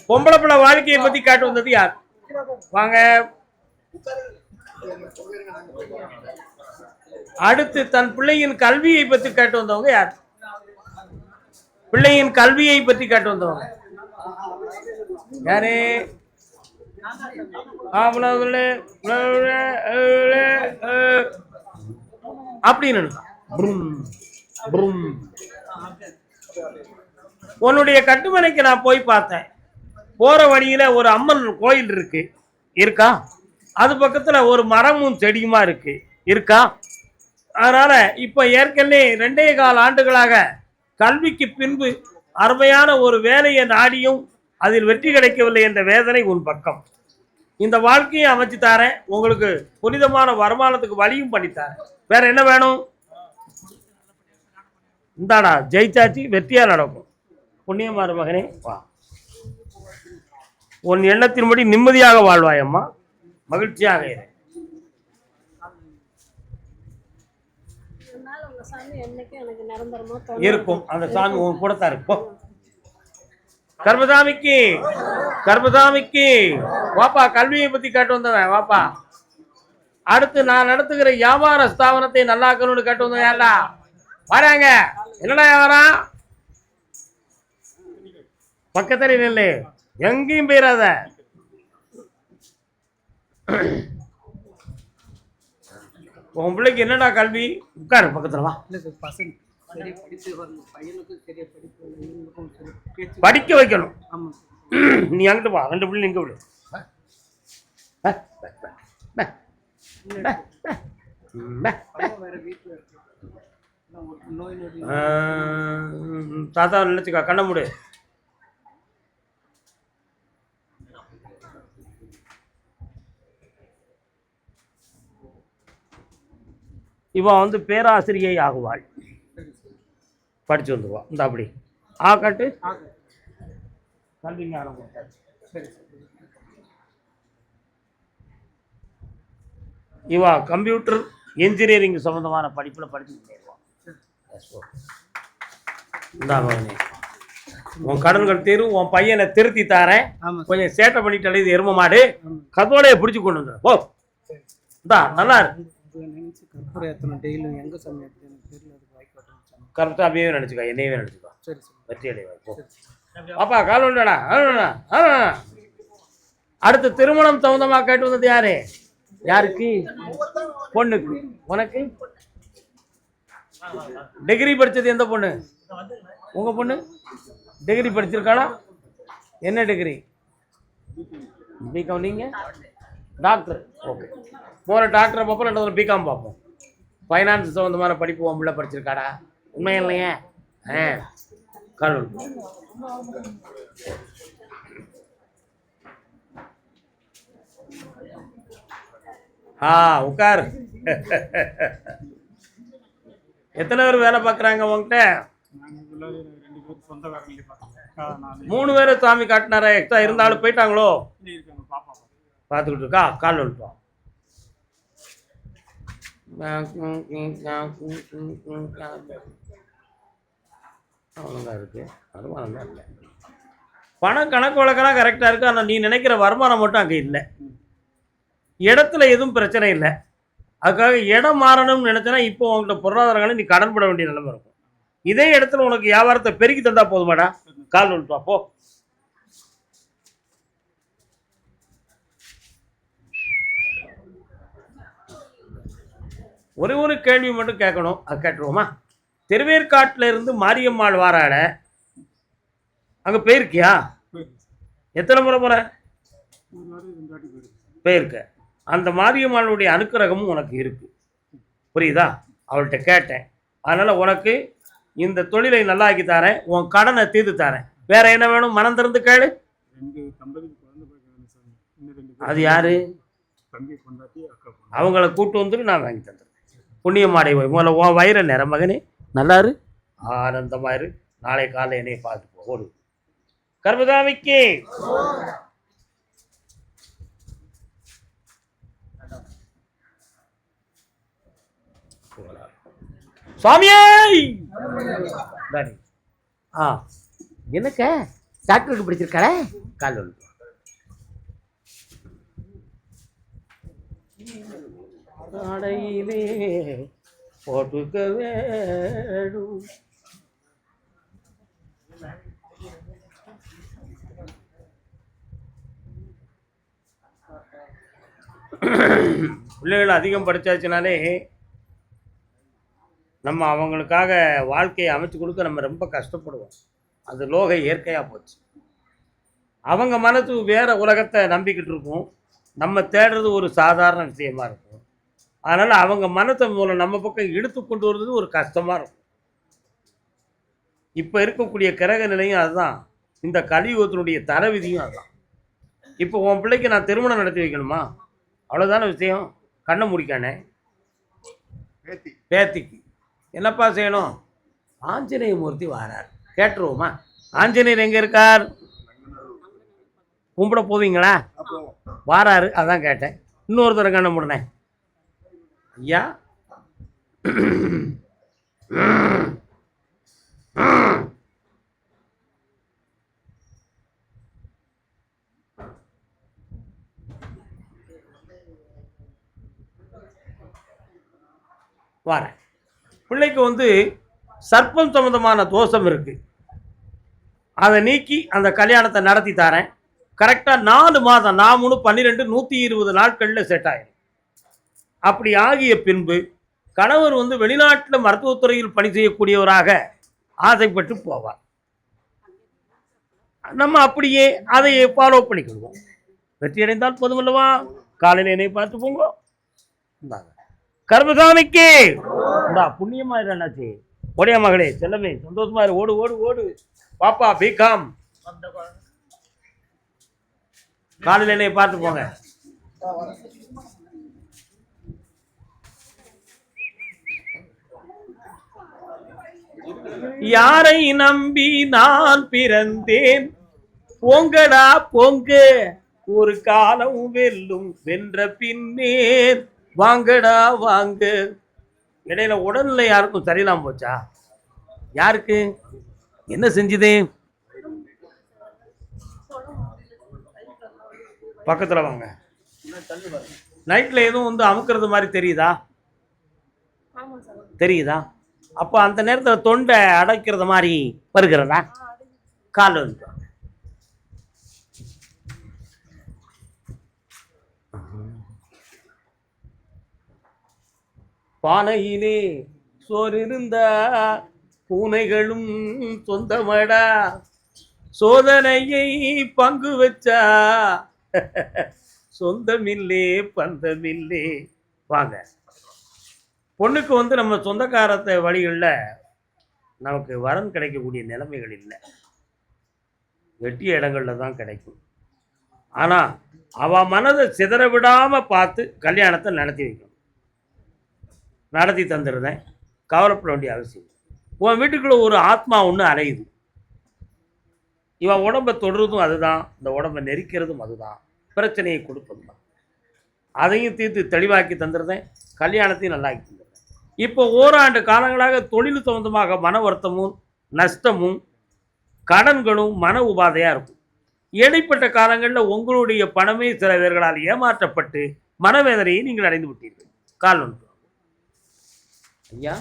பொம்பளை பிள்ளை வாழ்க்கையை பத்தி காட்டு வந்தது யார்? வாங்க. அடுத்து தன் பிள்ளையின் கல்வியை பற்றி கேட்டு வந்தவங்க யார்? பிள்ளையின் கல்வியை பற்றி கேட்டு வந்தவங்க யாரு? அப்படின்னு உன்னுடைய கட்டுமனைக்கு நான் போய் பார்த்தேன். போற வழியில ஒரு அம்மன் கோயில் இருக்கா? அது பக்கத்துல ஒரு மரமும் செடியுமா இருக்கா? அதனால இப்ப ஏற்கனவே 2.25 ஆண்டுகளாக கல்விக்கு பின்பு அருமையான ஒரு வேலையை நாடியும் அதில் வெற்றி கிடைக்கவில்லை என்ற வேதனை உன் பக்கம். இந்த வாழ்க்கையை அமைச்சு தாரேன், உங்களுக்கு புனிதமான வருமானத்துக்கு வழியும் பண்ணித்தாரேன். வேற என்ன வேணும்? இந்தாடா ஜெயிச்சாச்சு, வெற்றியா நடக்கும். புண்ணியமான மகனே வா, உன் எண்ணத்தின்படி நிம்மதியாக வாழ்வாயம்மா, மகிழ்ச்சியாக இரு. இருக்கும் அந்த சாமி உன் கூட தான் இருக்கும். கர்மசாமிக்கு வாப்பா, கல்வியை பத்தி கேட்டு வந்தவன் வாப்பா. அடுத்து நான் நடத்துகிற வியாபார ஸ்தாபனத்தை நல்லாக்கணும்னு கேட்டு வந்தவன் யாரா? வராங்க. என்னடா வியாபாரம்? பக்கத்துல நில்லு, எங்கேயும் போயிடாத. உன் பிள்ளைக்கு என்னடா கல்வி? உட்காரு பக்கத்துல வா. படிக்க வைக்கணும். நீ அங்கிட்டு வா, 2 பிள்ளை இங்க விடு. தாத்தா நினைச்சுக்கா, கண்ண மூடு. இவன் வந்து பேராசிரியை ஆகுவாள், படிச்சு வந்துடுவா. இந்த அப்படி ஆக்கட்டு கல்வி ஞானம். இவா கம்ப்யூட்டர் இன்ஜினியரிங் சம்பந்தமான படிப்புல படிச்சு முன்னேறுவான். உன் கடன்கள் தீரும். உன் பையனை திருத்தி தாரேன். கொஞ்சம் சேட்டை பண்ணிட்டு இது எரும மாடு கதோலையை பிடிச்சு கொண்டு வந்து போ. நல்லா இருக்கு. கரெக்டாகவே நினச்சிக்கா, என்னையவே நினச்சிக்கா. வெற்றி அடைவா. பாப்பா கால் உண்டடா. அடுத்து திருமணம் சம்பந்தமா கேட்டு வந்தது யாரு? யாருக்கு? பொண்ணுக்கு. உனக்கு டிகிரி படிச்சது எந்த பொண்ணு? உங்க பொண்ணு டிகிரி படிச்சிருக்காளா? என்ன டிகிரி? பிகாம். நீங்க டாக்டர். ஓகே, முதல்ல டாக்டரை பார்ப்போம், 2வது பிகாம் பார்ப்போம். ஃபைனான்ஸ் சம்பந்தமான படிப்பு உன் பிள்ளை படிச்சிருக்காடா? உண்மையா இல்லையே? கால் உட்கார். எத்தனை பேர் வேலை பார்க்குறாங்க உங்ககிட்ட? 3 பேர் சாமி காட்டினாரா? எக்ஸ்ட்ரா இருந்தாலும் போயிட்டாங்களோ? பார்த்துக்கிட்டு இருக்கா? கால் வந்துட்டோம். அவ்வளோதான் இருக்கு, வருமானம் தான் இல்லை. பணம் கணக்கு வழக்கெல்லாம் கரெக்டாக இருக்கு, ஆனால் நீ நினைக்கிற வருமானம் மட்டும் அங்கே இல்லை. இடத்துல எதுவும் பிரச்சனை இல்லை. அதுக்காக இடம் மாறணும்னு நினைச்சனா இப்போ உங்கள்கிட்ட பொருளாதாரங்களை நீ கடன் பட வேண்டிய நிலைமை இருக்கும். இதே இடத்துல உனக்கு வியாபாரத்தை பெருக்கி தந்தா போதுமாடா. கால் வந்துட்டா போ. ஒரு கேள்வி மட்டும் கேட்கணும், அது கேட்டுருவோமா? திருவேற்காட்டில் இருந்து மாரியம்மாள் வாராட, அங்கே போயிருக்கியா? எத்தனை முறை போற? போயிருக்க. அந்த மாரியம்மாளுடைய அனுக்கிரகமும் உனக்கு இருக்கு, புரியுதா? அவள்கிட்ட கேட்டேன். அதனால உனக்கு இந்த தொழிலை நல்லாக்கி தரேன், உன் கடனை தீர்த்து தரேன். வேற என்ன வேணும்? மனம் திறந்து கேளு. அது யாரு? அவங்கள கூட்டு வந்துட்டு நான் வாங்கி தந்துடுறேன். புண்ணியமாடை முதல்ல உன் வயிற நேர மகனே, நல்லாரு, ஆனந்தமாயிரு. நாளை காலை என்னையை பார்த்து போடு. கர்மசாமிக்கு சுவாமியே. என்னக்க டாக்டருக்கு பிடிச்சிருக்காளே கால் ஒன்று அடையிலே போட்டுக்க வேணும். பிள்ளைகள் அதிகம் படித்தாச்சுனாலே நம்ம அவங்களுக்காக வாழ்க்கையை அமைச்சு கொடுக்க நம்ம ரொம்ப கஷ்டப்படுவோம். அது லோக இயற்கையாக போச்சு. அவங்க மனசு வேற உலகத்தை நம்பிக்கிட்டு இருக்கும், நம்ம தேடுறது ஒரு சாதாரண விஷயமா இருக்கும். அதனால் அவங்க மனத்தை மூலம் நம்ம பக்கம் இழுத்து கொண்டு வர்றது ஒரு கஷ்டமாக இருக்கும். இப்போ இருக்கக்கூடிய கிரக நிலையும் அதுதான், இந்த கலியுகத்தினுடைய தலைவிதியும் அதுதான். இப்போ உன் பிள்ளைக்கு நான் திருமணம் நடத்தி வைக்கணுமா? அவ்வளோதான விஷயம். கண்ணை முடிக்கானே பேத்திக்கு என்னப்பா செய்யணும்? ஆஞ்சநேய மூர்த்தி வாரார், கேட்டுருவோமா? ஆஞ்சநேயர் எங்கே இருக்கார்? கும்பிட போவீங்களா? வாராரு, அதான் கேட்டேன். இன்னொருத்தர கண்ணை முடினேன். ஐயா வரேன். பிள்ளைக்கு சர்ப்பம் சம்பந்தமான தோஷம் இருக்கு, அதை நீக்கி அந்த கல்யாணத்தை நடத்தி தரேன். கரெக்டாக 4 மாதம் 4 3 12 120 நாட்களில் செட் ஆயிடும். அப்படி ஆகிய பின்பு கணவர் வெளிநாட்டில் மருத்துவத்துறையில் பணி செய்யக்கூடியவராக ஆசைப்பட்டு போவார். நம்ம அப்படியே அதை ஃபாலோ பண்ணிக்கிடுவோம். வெற்றி அடைந்தால் போதுமல்லவா? காலையில் என்னை பார்த்து போங்க. கர்மசாமிக்கு புண்ணியமா இருந்தாச்சு. ஓடியா மகளே, செல்லமே, சந்தோஷமா இரு. ஓடு ஓடு ஓடு பாப்பா. பிகாம் காலையில் என்னை பார்த்து போங்க. யாரை நம்பி நான் பிறந்தேன்? போங்கடா போங்க, ஒரு காலம் வெல்லும், வென்ற பின்னே வாங்கடா வாங்க. இடையில உடல்நிலை யாருக்கும் சரியில்லாம போச்சா? யாருக்கு என்ன செஞ்சுது? பக்கத்துல வாங்க. நைட்ல எதுவும் அமுக்கிறது மாதிரி தெரியுதா? தெரியுதா? அப்போ அந்த நேரத்தில் தொண்டை அடைக்கிறது மாதிரி வருகிறதா? கால் பானையிலே சோறு இருந்தா பூனைகளும் சொந்தமடா, சோதனையை பங்கு வச்சா சொந்தமில்லே பந்தமில்லே. வாங்க. பொண்ணுக்கு நம்ம சொந்தக்காரத்தை வழிகளில் நமக்கு வரன் கிடைக்கக்கூடிய நிலைமைகள் இல்லை, வெட்டிய இடங்களில் தான் கிடைக்கும். ஆனால் அவள் மனதை சிதற விடாமல் பார்த்து கல்யாணத்தை நடத்தி வைக்கணும். நடத்தி தந்துடுறேன், கவலைப்பட வேண்டிய அவசியம். உன் வீட்டுக்குள்ளே ஒரு ஆத்மா ஒன்று அலையுது. இவன் உடம்பை தொடுறதும் அதுதான், இந்த உடம்பை நெரிக்கிறதும் அதுதான், பிரச்சனையை கொடுப்பதும் தான். அதையும் தீர்த்து தெளிவாக்கி தந்துடுறேன், கல்யாணத்தையும் நல்லாக்கி தந்துடுறேன். இப்போ ஓராண்டு காலங்களாக தொழில் சம்பந்தமாக மன வருத்தமும் நஷ்டமும் கடன்களும் மன உபாதையாக இருக்கும். இடைப்பட்ட காலங்களில் உங்களுடைய பணமே சில பேர்களால் ஏமாற்றப்பட்டு மனவேதனையை நீங்கள் அடைந்து விட்டீர்கள். கால் ஒன்று. ஐயா,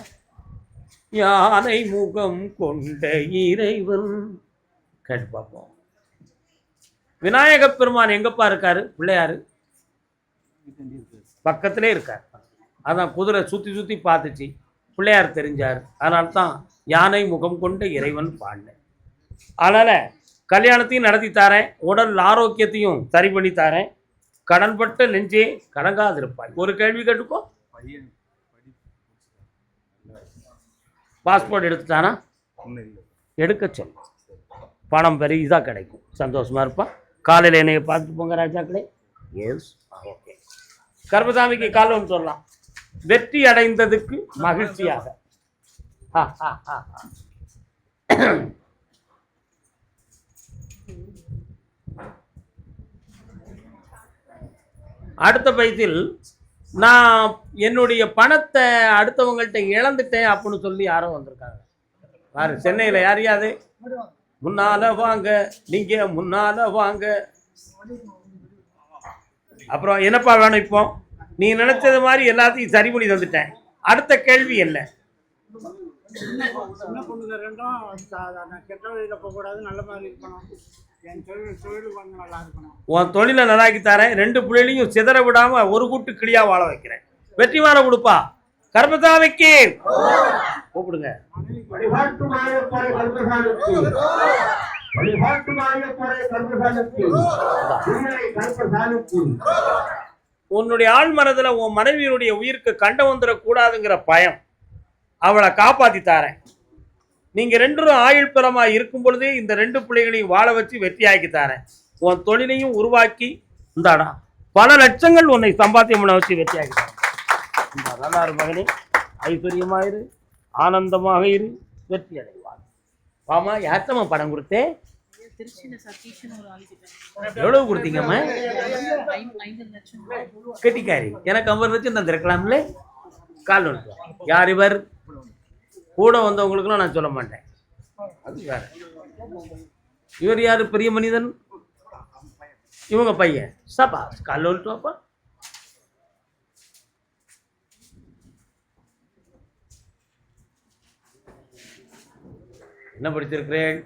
யானை முகம் கொண்ட இறைவன் கேட்டு பார்ப்போம். விநாயக பெருமான் எங்கப்பா இருக்காரு? பிள்ளையாரு பக்கத்திலே இருக்கார். அதான் குதிரை சுற்றி சுற்றி பார்த்துச்சு, பிள்ளையார் தெரிஞ்சார். அதனால தான் யானை முகம் கொண்ட இறைவன் பாடினேன். அதனால் கல்யாணத்தையும் நடத்தி தாரேன், உடல் ஆரோக்கியத்தையும் சரி பண்ணி தாரேன். கடன்பட்ட நெஞ்சே கலங்காதிருப்பாய். ஒரு கேள்வி கேட்டுக்கோ. பாஸ்போர்ட் எடுத்துட்டானா? எடுக்க சொல்ல, பணம் பெரிய கிடைக்கும், சந்தோஷமா இருப்பா. காலையில் என்னைய பார்த்துட்டு போங்க ராஜாக்களே. S, okay. கர்மசாமிக்கு கால் ஒன்று சொல்லலாம். வெற்றி அடைந்ததுக்கு மகிழ்ச்சியாக. அடுத்த பைத்தில் நான் என்னுடைய பணத்தை அடுத்தவங்கள்ட்ட இழந்துட்டேன் அப்படின்னு சொல்லி யாரோ வந்திருக்காங்க பாரு. சென்னையில் யாரையாது முன்னால வாங்க, நீங்க முன்னால வாங்க. அப்புறம் என்னப்பா வேணும் இப்போ? நீ நினைச்சது மாதிரி எல்லாத்தையும் சரி பண்ணி தந்துட்டேன். அடுத்த கேள்வி என்ன? சின்ன பொண்ணுங்க ரெண்டும் கெட்ட வழியில் போகக்கூடாது, நல்ல மாதிரி இருக்கணும். என் தொழில் கொஞ்சம் நல்லா இருக்கணும். உன் தொழிலை நல்லாக்கி தரேன். 2 பிள்ளைகளையும் சிதற விடாம ஒரு கூட்டு கிளியா வாழ வைக்கிறேன். வெற்றி வாழ கொடுப்பா. கர்மசாமிக்கு கூப்பிடுங்க. உன்னுடைய ஆள் மனதுல உன் மனைவியினுடைய உயிருக்கு கண்டம் வந்துடக்கூடாதுங்கிற பயம், அவளை காப்பாத்தி தாரேன். நீங்க 2 ஆயுள் பலமா இருக்கும் பொழுதே இந்த 2 பிள்ளைகளையும் வாழ வச்சு வெற்றியாக்கி தாரேன். உன் தொழிலையும் உருவாக்கி இந்தாடா பல லட்சங்கள் உன்னை சம்பாத்தியம் பண்ண வச்சு வெற்றியாக்கி தரேன். நல்லா இரு மகனே, ஐஸ்வர்யமாயிரு, ஆனந்தமாக இரு, வெற்றி அடைவார். வாமா, யார்த்தம்மா படம் கொடுத்தேன்? எவ்வளவு கொடுத்தீங்கம்மா? கெட்டிக்காரி, எனக்கு 50 லட்சம் தந்திருக்கலாம்ல. கால் ஒன்று. யார் இவர்? கூட வந்தவங்களுக்குலாம் நான் சொல்ல மாட்டேன். அது வேற. இவர் யாரு? பெரிய மனிதன். இவங்க பையன். சபா கால் ஒன்றுப்பா. என்ன படிச்சிருக்கிறேன்?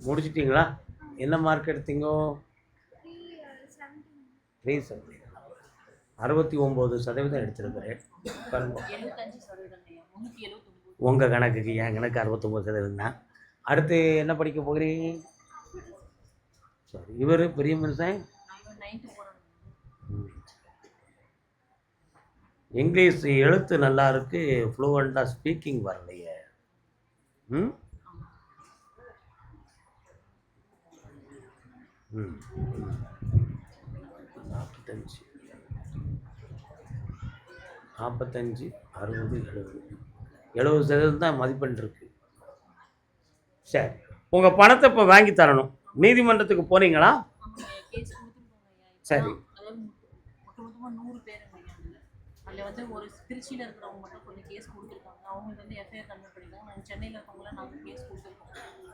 முடிச்சிட்டீங்களா? என்ன மார்க் எடுத்தீங்க? 69% எடுத்திருக்கிறேன். உங்க கணக்குக்கு என் கணக்கு 69% தான். அடுத்து என்ன படிக்க போகிறீங்க? சரி, இவர் பெரிய மனுஷன். இங்கிலீஷ் எழுத்து நல்லா இருக்கு, ஃப்ளூவெண்டா ஸ்பீக்கிங் வரலையே. 45, 60, 70% தான் மதிப்பெண் இருக்கு. சரி, உங்க பணத்தை இப்போ வாங்கி தரணும். நீதிமன்றத்துக்கு போறீங்களா? சரி. அதில் வந்து ஒரு திருச்சியில் இருக்கிறவங்க மட்டும் கொஞ்சம் கேஸ் கொடுத்துருக்காங்க. அவங்களுக்கு வந்து எஃப்ஐஆர் கன்வெர்ட் பண்ணியிருக்காங்க. நாங்கள் சென்னையில் இருக்கவங்களாம் நாங்கள் கேஸ் கொடுத்துருக்கோம்.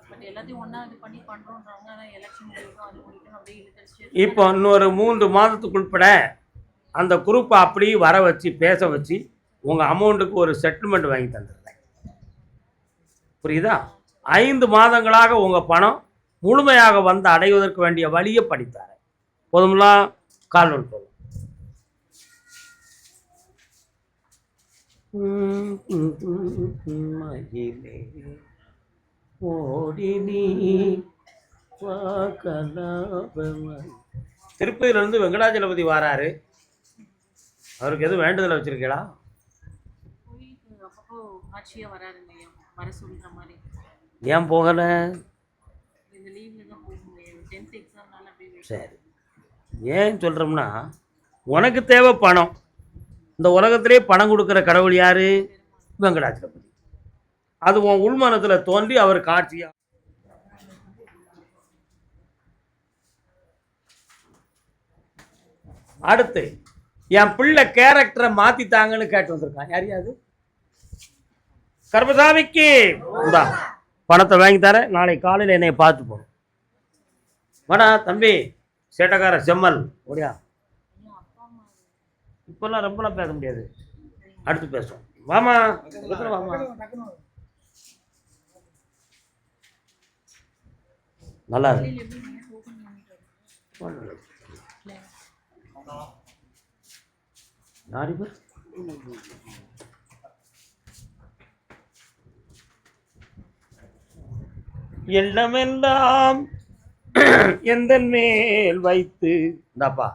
பட் எல்லாத்தையும் ஒன்றா இது பண்ணி பண்ணுறோன்றாங்க. ஆனால் எலெக்ஷன் முடியும் அது முடிக்கணும் அப்படியே இழுத்தடிச்சு. இப்போ இன்னொரு 3 மாதத்துக்குள்பட அந்த குரூப்பை அப்படியே வர வச்சு பேச வச்சு உங்கள் அமௌண்ட்டுக்கு ஒரு செட்டில்மெண்ட் வாங்கி தந்துடுறேன். புரியுதா? 5 மாதங்களாக உங்கள் பணம் முழுமையாக வந்து அடைவதற்கு வேண்டிய வழியை படித்தாரேன். போதுங்களா? கால் ஒன்று போதும். திருப்பதியிலிருந்து வெங்கடாஜலபதி வாராரு. அவருக்கு எதுவும் வேண்டுதல் வச்சிருக்கீங்களா? ஏன் போகல? சரி, ஏன் சொல்றோம்னா, உனக்கு தேவை பணம். இந்த உலகத்திலே பணம் கொடுக்குற கடவுள் யாரு? வெங்கடாஜலபதி. அது உன் உள்மனத்தில் தோன்றி அவர் காட்சியா. அடுத்து என் பிள்ளை கேரக்டரை மாத்தித்தாங்கன்னு கேட்டு வந்திருக்கான். யாரையாது? கர்மசாமிக்கு பணத்தை வாங்கி தர. நாளை காலையில் என்னை பார்த்து போகணும். வாடா தம்பி, சேட்டக்கார செம்மல் ஓடியா. இப்பெல்லாம் ரொம்பலாம் பேச முடியாது, அடுத்து பேசுவோம். வாமா வாமா. நல்லா இருக்கு. யார் இவர்? எண்ணமெல்லாம் எந்த மேல் வைத்து. இந்தாப்பா,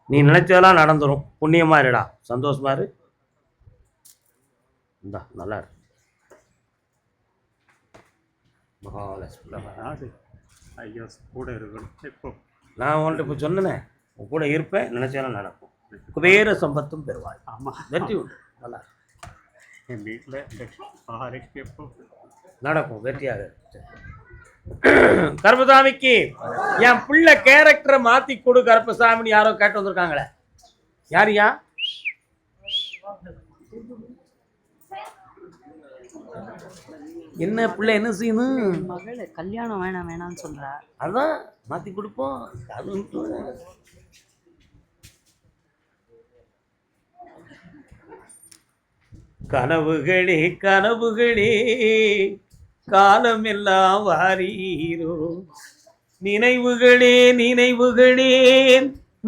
நீ நினைச்சதெல்லாம் நடந்துடும். புண்ணியமா இருடா, சந்தோஷமா இரு. இந்தா நல்லா இருக்கு. மகாலட்சுமி ஐயா கூட இருக்கணும். இப்போ நான் உன்கிட்ட இப்போ சொன்னேன், உன் கூட இருப்பேன், நினைச்சாலும் நடக்கும். குபேர சம்பத்தும் பெறுவாய். ஆமாம், வெற்றி உண்டு. நல்லா என் வீட்டில் எப்போ நடக்கும், வெற்றியாக. கருப்பசாமிக்கு என் பிள்ளை கேரக்டரை மாத்தி கொடு கருப்பசாமின்னு யாரோ கேட்டு வந்திருக்காங்களே. யாரியா? என்ன பிள்ளை என்ன செய்யணும்? மகள் கல்யாணம் வேணாம் வேணாம்னு சொல்றா. அதான் மாற்றி கொடுப்போம். அது கனவுகளே கனவுகளே காலமெல்லாம் வாரீரோ, நினைவுகளே நினைவுகளே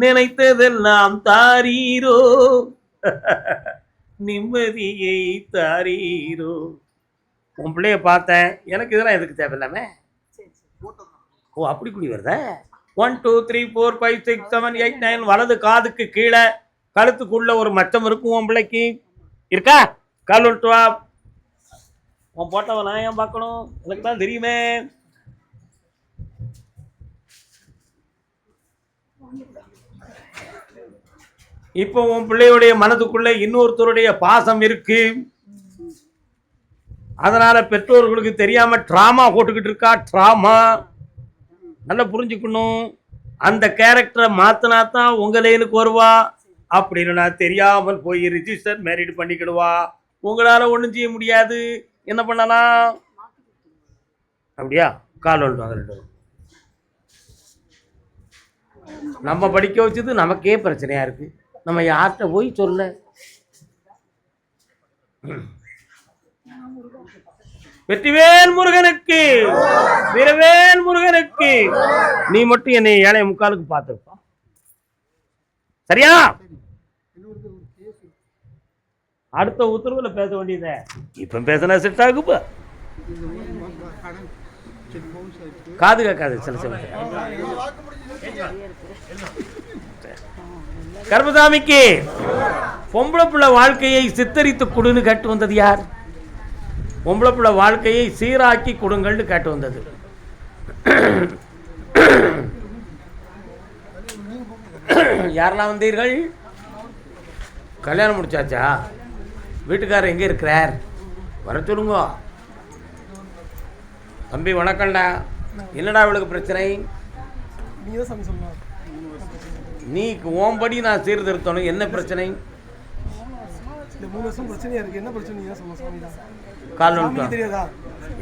நினைத்ததெல்லாம் தாரீரோ, நிம்மதியை தாரீரோ. உன் பிள்ளைய பார்த்தேன், எனக்கு இதெல்லாம் எதுக்கு தேவையில்லாம? ஓ அப்படி குடி வருதா? 1 2 3 4 5 6 7 8 9 வலது காதுக்கு கீழே கழுத்துக்குள்ள ஒரு மச்சம் இருக்கும். உன் பிள்ளைக்கு இருக்கா? கால் விட்டு வா. உன் போட்டவன் நான் ஏன் பார்க்கணும்? எனக்கு தான் தெரியுமே. இப்போ உன் பிள்ளையுடைய மனதுக்குள்ள இன்னொருத்தருடைய பாசம் இருக்கு. அதனால பெற்றோர்களுக்கு தெரியாம டிராமா போட்டுக்கிட்டு இருக்கா. டிராமா நல்லா புரிஞ்சுக்கணும். அந்த கேரக்டரை மாத்தினா தான் உங்க லைனுக்கு வருவா. அப்படின்னு தெரியாமல் போய் ரிஜிஸ்டர் மேரிட் பண்ணிக்கிடுவா. உங்களால ஒன்றும் செய்ய முடியாது. என்ன பண்ணலாம்? அப்படியா? கால் ஒன்று நம்ம படிக்க வச்சது நமக்கே பிரச்சனையா இருக்கு. நம்ம யார்கிட்ட போய் சொல்ல? வெற்றிவேல் முருகனுக்கு, வீரவேல் முருகனுக்கு. நீ மட்டும் என்னை 7:45 பார்த்துருப்பா. சரியா? அடுத்த உத்தரவுல பேச வேண்டியத இப்ப பேசினா செட் ஆகுப்பா. காது கேட்காது சில சில. கர்மசாமிக்கு பொம்பளை பிள்ளை வாழ்க்கையை சித்தரித்து கொடுன்னு கேட்டு வந்தது யார்? பொம்பளை பிள்ளை வாழ்க்கையை சீராக்கி கொடுங்கள்னு கேட்டு வந்தது. யாரெல்லாம் வந்தீர்கள்? கல்யாணம் முடிச்சாச்சா? வீட்டுக்காரர் எங்கே இருக்கிறார்? வர சொல்லுங்க. தம்பி வணக்கம்டா. என்னடா இவளுக்கு பிரச்சனை? நீ ஓம்படி நான் சீர்திருத்தணும். என்ன பிரச்சனை?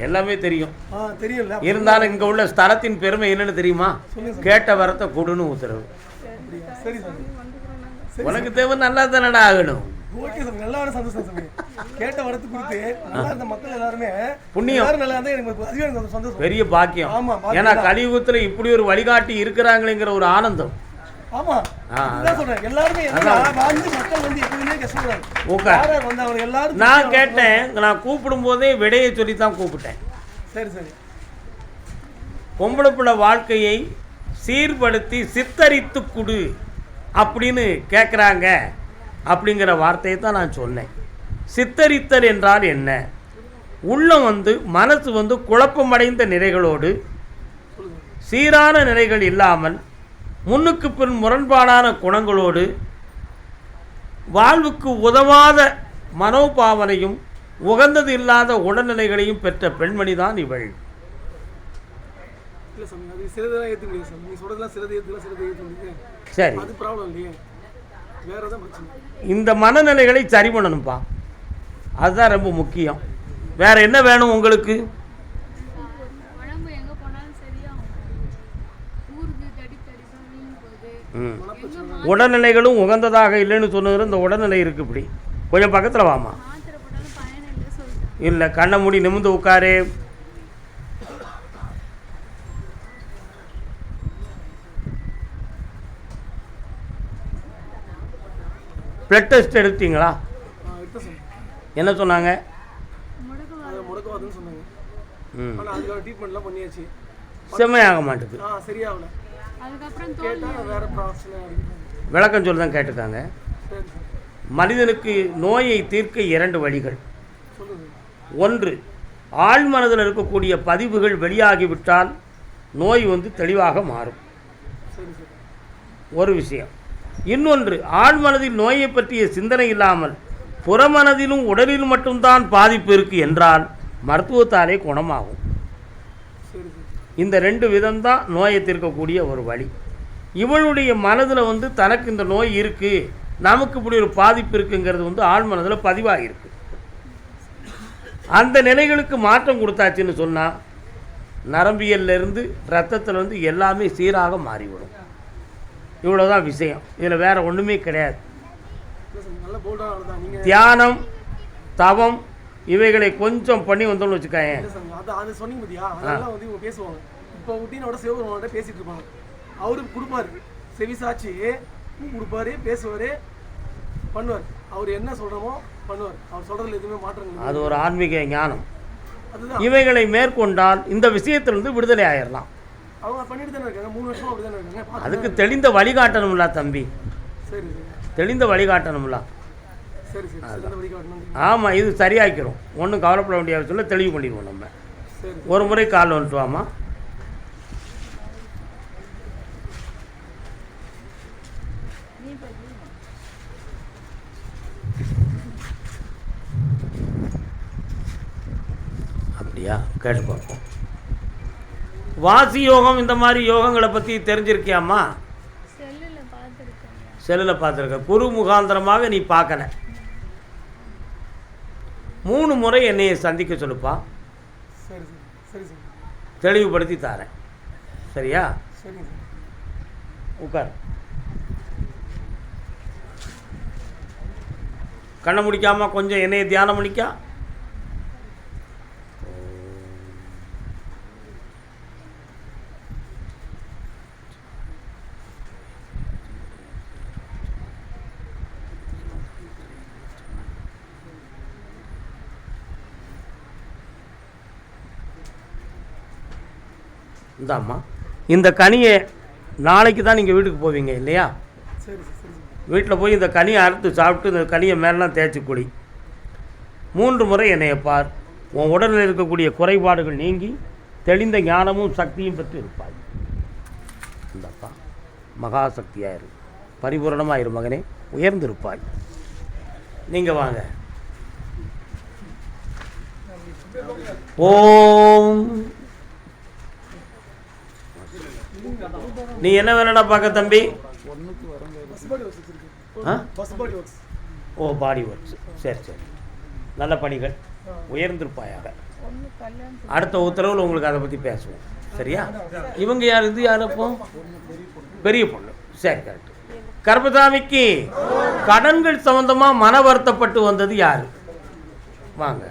எல்லாமே தெரியும். இருந்தாலும் இங்க உள்ள ஸ்தலத்தின் பெருமை என்னன்னு தெரியுமா? கேட்ட வரத்தை கொடுன்னு உத்தரவு. உனக்கு தேவை நல்லா தானடா ஆகணும். பெரிய பாக்கியம். ஏன்னா கலியுகத்துல இப்படி ஒரு வழிகாட்டி இருக்கிறாங்களேங்கிற ஒரு ஆனந்தம். நான் கேட்டேன். நான் கூப்பிடும் போதே விடையை சொல்லித்தான் கூப்பிட்டேன். பொம்பளை பிள்ளை வாழ்க்கையை சீர்படுத்தி சித்தரித்து கொடு அப்படின்னு கேட்குறாங்க. அப்படிங்கிற வார்த்தையை தான் நான் சொன்னேன். சித்தரித்தல் என்றால் என்ன? உள்ளம் மனசு குழப்பமடைந்த நிறைகளோடு சீரான நிறைகள் இல்லாமல் முன்னுக்கு பின் முரண்பாடான குணங்களோடு வாழ்வுக்கு உதவாத மனோபாவனையும் உகந்தது இல்லாத உடல்நிலைகளையும் பெற்ற பெண்மணி தான் இவள். சரி, இந்த மனநிலைகளை சரி பண்ணணும்பா. அதுதான் ரொம்ப முக்கியம். வேற என்ன வேணும் உங்களுக்கு? உடல்நிலைகளும் உகந்ததாக இல்லைன்னு சொன்னது. இந்த உடல்நிலை இருக்கு. இப்படி கொஞ்சம் பக்கத்தில் வாமா. இல்லை, கண்ணை மூடி நிமிர்ந்து உட்காரு. பிளட் டெஸ்ட் எடுத்தீங்களா? என்ன சொன்னாங்க? செம்மையாக மாட்டுது. விளக்கம் சொல்லி தான் கேட்டிருக்காங்க. மனிதனுக்கு நோயை தீர்க்க 2 வழிகள். ஒன்று, ஆழ் மனதில் இருக்கக்கூடிய பதிவுகள் வெளியாகிவிட்டால் நோய் தெளிவாக மாறும். ஒரு விஷயம். இன்னொன்று, ஆழ் மனதில் நோயை பற்றிய சிந்தனை இல்லாமல் புறமனதிலும் உடலில் மட்டும்தான் பாதிப்பு இருக்கு என்றால் மருத்துவத்தாலே குணமாகும். இந்த 2 விதம்தான் நோயை தீர்க்கக்கூடிய ஒரு வழி. இவளுடைய மனதில் தனக்கு இந்த நோய் இருக்குது, நமக்கு இப்படி ஒரு பாதிப்பு இருக்குங்கிறது ஆழ் மனதில் பதிவாகிருக்கு. அந்த நிலைகளுக்கு மாற்றம் கொடுத்தாச்சுன்னு சொன்னால் நரம்பியல்லேருந்து ரத்தத்துலேருந்து எல்லாமே சீராக மாறிவிடும். இவ்வளோதான் விஷயம். இதில் வேறு ஒன்றுமே கிடையாது. தியானம், தவம் இவைகளை கொஞ்சம் பண்ணி வந்தோம்னு வச்சுக்காங்க. அது சொன்னீங்க பத்தியா, அதெல்லாம் வந்து இவங்க பேசுவாங்க. இப்போ ஊட்டினோட சிவபெருமானோட பேசிட்டு இருப்பாங்க. அவரு கொடுப்பாரு, செவிசாட்சி கொடுப்பாரு, பேசுவார், பண்ணுவார். அவர் என்ன சொல்கிறோமோ பண்ணுவார். அவர் சொல்கிறதுல எதுவுமே மாற்றம். அது ஒரு ஆன்மீக ஞானம். இவைகளை மேற்கொண்டால் இந்த விஷயத்திலிருந்து விடுதலை ஆயிடலாம். அவங்க பண்ணிட்டு தானே இருக்காங்க, 3 வருஷமா அப்படி தானே இருக்காங்க. அதுக்கு தெளிந்த வழிகாட்டணும்ல தம்பி. சரி, தெளிந்த வழிகாட்டணும்ல. சரி சரி, வழிகாட்டணும். ஆமாம், இது சரியாக்கிறோம். ஒன்றும் கவலைப்பட வேண்டிய அவசியம் இல்லை, தெளிவு பண்ணிடுவோம் நம்ம. ஒரு முறை கால் வந்துட்டு வாமா. அப்படியா, கேட்டு பார்ப்போம். வாசி யோகம் இந்த மாதிரி யோகங்களை பற்றி தெரிஞ்சிருக்கியாம்மா? செல்லில் பார்த்துருக்க. குரு முகாந்திரமாக நீ பார்க்கல. 3 முறை என்னையை சந்திக்க சொல்லுப்பா. சரி சரி சரி, தெளிவுபடுத்தி தாரேன். சரியா? சரி, உட்கார். கண்ணை முடிக்காமல் கொஞ்சம் என்னையை தியானம் முடிக்கா. இந்தாம்மா, இந்த கனியை நாளைக்கு தான் நீங்கள் வீட்டுக்கு போவீங்க இல்லையா? சரி சரி. வீட்டில் போய் இந்த கனியை அறுத்து சாப்பிட்டு இந்த கனியை மேலாம் தேய்ச்சி குடி. 3 முறை என்னைய பார். உன் உடலில் இருக்கக்கூடிய குறைபாடுகள் நீங்கி தெளிந்த ஞானமும் சக்தியும் பெற்று இருப்பாய். இந்தப்பா மகாசக்தியாக இரு, பரிபூரணமாக இரு மகனே, உயர்ந்திருப்பாய். நீங்கள் வாங்க. ஓம். நீ என்ன வேலைடா பார்க்க தம்பி? ஓ, பாடி ஒர்க்ஸ். சரி சரி, நல்ல பணிகள், உயர்ந்திருப்பாயாக. அடுத்த உத்தரவில் உங்களுக்கு அதை பற்றி பேசுவோம். சரியா? இவங்க யார்? இது யார்? அப்போ பெரிய பொண்ணு. சரி, கரெக்ட். கர்பசாமிக்கு கடன்கள் சம்பந்தமாக மன வருத்தப்பட்டு வந்தது யார்? வாங்க.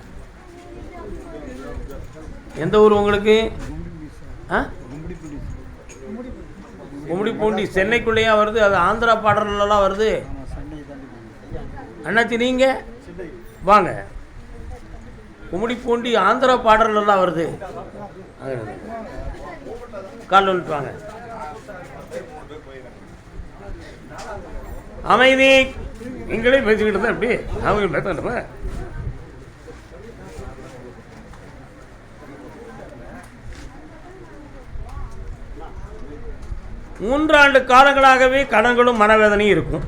எந்த ஊர் உங்களுக்கு? கும்மிடிப்பூண்டி. சென்னைக்குள்ளேயா வருது? அது ஆந்திரா பாடலாம் வருது. அண்ணாச்சி நீங்கள் வாங்க. கும்மிடிப்பூண்டி ஆந்திரா பாடலாம் வருது. கால் வந்துட்டு வாங்க. அமைதி. நீங்களே பேசிக்கிட்டு தான் எப்படி அவங்க பேச. மூன்றாண்டு காலங்களாகவே கடன்களும் மனவேதனையும் இருக்கும்.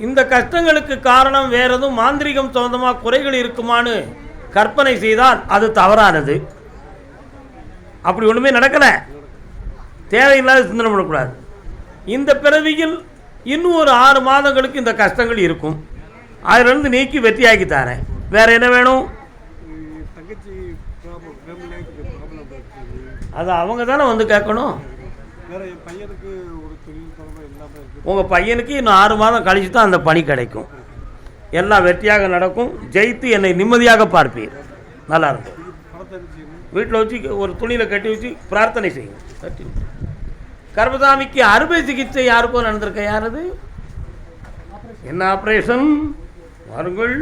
இந்த கஷ்டங்களுக்கு காரணம் வேற எதுவும் மாந்திரிகம் சம்பந்தமாக குறைகள் இருக்குமான்னு கற்பனை செய்தால் அது தவறானது. அப்படி ஒன்றுமே நடக்கலை. தேவையில்லாத சிந்தனை பண்ணக்கூடாது. இந்த பிறவியில் இன்னும் ஒரு 6 மாதங்களுக்கு இந்த கஷ்டங்கள் இருக்கும். அதிலிருந்து நீக்கி வெற்றியாக்கி தரேன். வேற என்ன வேணும்? அது அவங்க தானே வந்து கேட்கணும். உங்கள் பையனுக்கு இன்னும் 6 மாதம் கழிச்சு தான் அந்த பணி கிடைக்கும். எல்லாம் வெற்றியாக நடக்கும். ஜெயித்து என்னை நிம்மதியாக பார்ப்பீர். நல்லா இருக்கும். வீட்டில் வச்சு ஒரு துணியில் கட்டி வச்சு பிரார்த்தனை செய்யும். கட்டி கர்பசாமிக்கு அறுவை சிகிச்சை யாருக்கும் நடந்திருக்க? யாரது? என்ன ஆப்ரேஷன்? வாருங்கள்.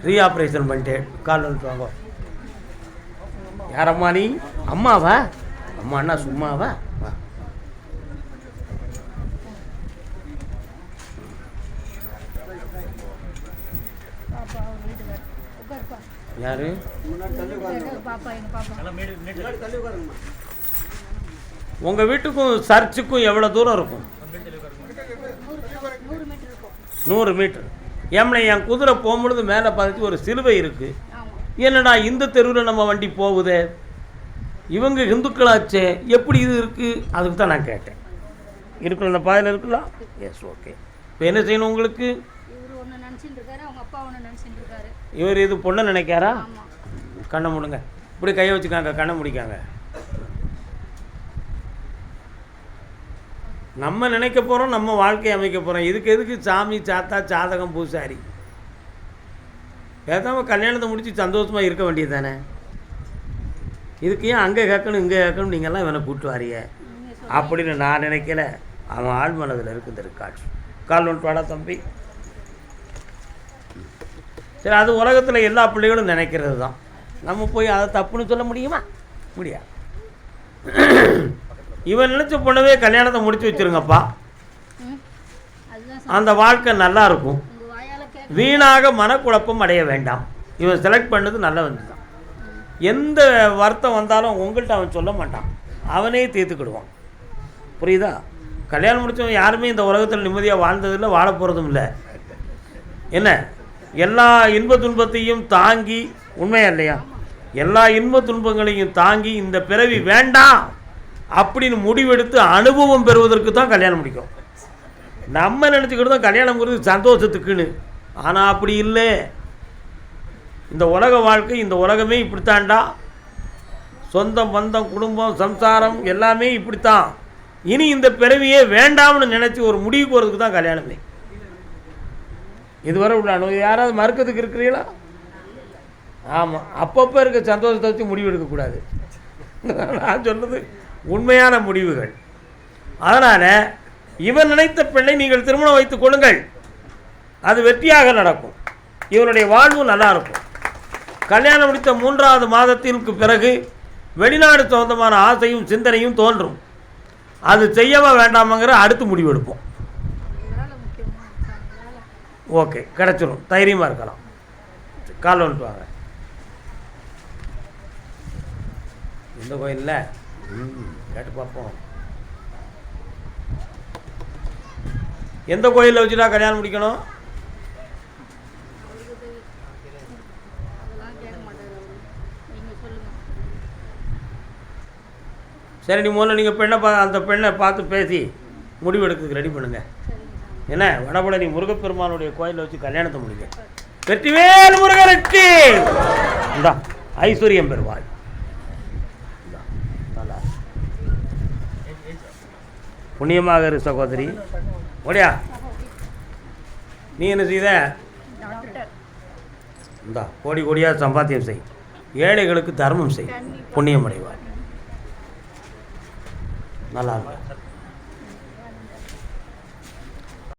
ரீ ஆப்ரேஷன் பண்ணிட்டேன். கால் வந்துட்டு வாங்க. யாரம்மா நீ? அம்மாவா? அம்மா அண்ணா சும்மாவா? வா. யாரு? உங்க வீட்டுக்கும் சர்ச்சுக்கும் எவ்வளவு தூரம் இருக்கும்? 100 மீட்டர். ஏம்னா என் குதிரை போகும்பொழுது மேலே பார்த்து ஒரு சிலுவை இருக்குது. என்னடா இந்த தெருவில் நம்ம வண்டி போகுதே, இவங்க இந்துக்களாச்சே, எப்படி இது இருக்குது, அதுக்கு தான் நான் கேட்டேன். இருக்குல்ல, இந்த பாதையில் இருக்குல்ல? Yes, okay. இப்போ என்ன செய்யணும் உங்களுக்கு? இவர் ஒன்று நினச்சிட்டு இருக்காரு, அவங்க அப்பா ஒன்று நினச்சிட்டு இருக்காரு. இவர் இது பொண்ணை நினைக்காரா? ஆமாம். கண்ணை மூடுங்க, இப்படி கையை வச்சுக்காங்க, கண்ணை முடிக்காங்க. நம்ம நினைக்க போகிறோம், நம்ம வாழ்க்கையை அமைக்க போகிறோம். இதுக்கு எதுக்கு சாமி, சாத்தா, சாதகம், பூசாரி? பேசாமல் கல்யாணத்தை முடித்து சந்தோஷமாக இருக்க வேண்டியது தானே. இதுக்கு ஏன் அங்கே கேட்கணும் இங்கே கேட்கணும், நீங்கள்லாம் இவனை கூப்பிட்டு வாரிய அப்படின்னு நான் நினைக்கல. அவன் ஆள் மனதில் இருக்குது இருக்காட்சி. கால் ஒன்று வாடா தம்பி. சரி, அது உலகத்தில் எல்லா பிள்ளைகளும் நினைக்கிறது தான். நம்ம போய் அதை தப்புன்னு சொல்ல முடியுமா? முடியாது. இவன் நினச்ச பொண்ணவே கல்யாணத்தை முடிச்சு வச்சுருங்கப்பா, அந்த வாழ்க்கை நல்லா இருக்கும். வீணாக மனக்குழப்பம் அடைய வேண்டாம். இவன் செலக்ட் பண்ணது நல்லவன் தான். எந்த வருத்தம் வந்தாலும் உங்கள்கிட்ட அவன் சொல்ல மாட்டான், அவனே தீர்த்துக்கிடுவான். புரியுதா? கல்யாணம் முடித்தவன் யாருமே இந்த உலகத்தில் நிம்மதியாக வாழ்ந்ததில்லை, வாழ போகிறதும் இல்லை. என்ன, எல்லா இன்ப துன்பத்தையும் தாங்கி, உண்மையா இல்லையா, எல்லா இன்ப துன்பங்களையும் தாங்கி இந்த பிறவி வேண்டாம் அப்படின்னு முடிவெடுத்து அனுபவம் பெறுவதற்கு தான் கல்யாணம் முடிக்கும். நம்ம நினச்சிக்கிட்டு தான் கல்யாணம்ங்கிறது சந்தோஷத்துக்குன்னு. ஆனால் அப்படி இல்லை. இந்த உலக வாழ்க்கை, இந்த உலகமே இப்படித்தான்டா. சொந்தம், பந்தம், குடும்பம், சம்சாரம் எல்லாமே இப்படித்தான். இனி இந்த பிறவியே வேண்டாம்னு நினச்சி ஒரு முடிவுக்கு போகிறதுக்கு தான் கல்யாணமே. இதுவரை உள்ள அனுபவம் யாராவது மறுக்கிறதுக்கு இருக்கிறீங்களா? ஆமாம், அப்பப்போ இருக்க சந்தோஷத்தை வச்சு முடிவு எடுக்கக்கூடாது. நான் சொல்கிறது உண்மையான முடிவுகள். அதனால் இவன் நினைத்த பெண்ணை நீங்கள் திருமணம் வைத்துக் கொள்ளுங்கள், அது வெற்றியாக நடக்கும். இவனுடைய வாழ்வு நல்லா இருக்கும். கல்யாணம் முடித்த 3வது மாதத்திற்கு பிறகு வெளிநாடு சொந்தமான ஆசையும் சிந்தனையும் தோன்றும். அது செய்யவா வேண்டாமங்கிற அடுத்து முடிவு எடுப்போம். ஓகே, கிடச்சிரும், தைரியமாக இருக்கலாம். கால் வந்துட்டு வாங்க. இந்த கோயிலில் கேட்டு பார்ப்போம். எந்த கோயிலில் வச்சுட்டா கல்யாணம் முடிக்கணும்? சரி, நீ முதல்ல நீங்கள் அந்த பெண்ணை பார்த்து பேசி முடிவெடுக்கிறதுக்கு ரெடி பண்ணுங்கள். என்ன, வடபழனி முருகப்பெருமானுடைய கோயிலில் வச்சு கல்யாணத்தை முடிங்க. வெற்றிவேல் முருகனுக்கு இந்தா ஐஸ்வர்யம் பெறுவாய். நல்லா புண்ணியமாக இரு சகோதரி. ஓடியா, நீ என்ன செய்த? இந்தா கோடி கோடியாக சம்பாத்தியம் செய், ஏழைகளுக்கு தர்மம் செய், புண்ணியம் அடைவாய். நல்லா இருக்கும்.